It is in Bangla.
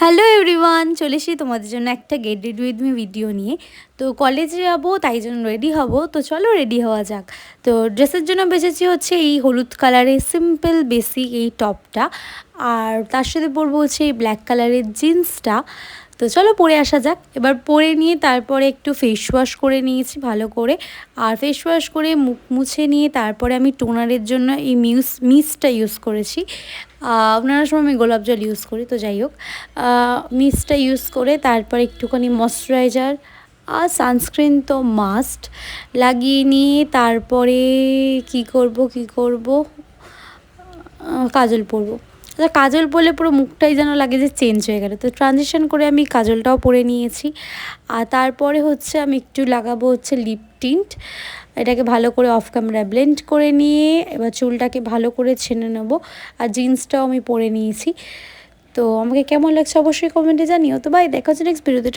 হ্যালো এভরিওয়ান, চলে এসেছি তোমাদের জন্য একটা get ready with me video নিয়ে। তো কলেজে যাবো, তাই জন্য রেডি হব। তো চলো রেডি হওয়া যাক। তো ড্রেসের জন্য বেছেছি হচ্ছে এই হলুদ কালারের সিম্পল বেসিক এই টপটা, আর তার সাথে পরবো হচ্ছে এই ব্ল্যাক কালারের জিন্সটা। তো চলো পরে আসা যাক। এবার পরে নিয়ে তারপরে একটু ফেস ওয়াশ করে নিয়েছি ভালো করে, আর ফেস ওয়াশ করে মুখ মুছে নিয়ে তারপরে আমি টোনারের জন্য এই মিস্টটা ইউজ করেছি। আপনারা সময় আমি গোলাপ জল ইউজ করি, তো যাই হোক মিস্টটা ইউজ করে তারপর একটুখানি ময়শ্চারাইজার আর সানস্ক্রিন তো মাস্ট লাগিয়ে নিয়ে তারপরে কি করব কাজল পরবো। কাজল পরলে পুরো মুখটাই যেন লাগে যে চেঞ্জ হয়ে গেল। তো ট্রানজিশন করে আমি কাজলটাও পরে নিয়েছি। আর তারপরে হচ্ছে আমি একটু লাগাবো হচ্ছে লিপ টিন্ট। এটাকে ভালো করে অফ ক্যামেরা ব্লেন্ড করে নিয়ে এবার চুলটাকে ভালো করে ছেনে নেবো। আর জিন্সটাও আমি পরে নিয়েছি। তো আমাকে কেমন লাগছে অবশ্যই কমেন্টে জানিও। তো বাই, দেখা হচ্ছে নেক্সট ভিডিওতে।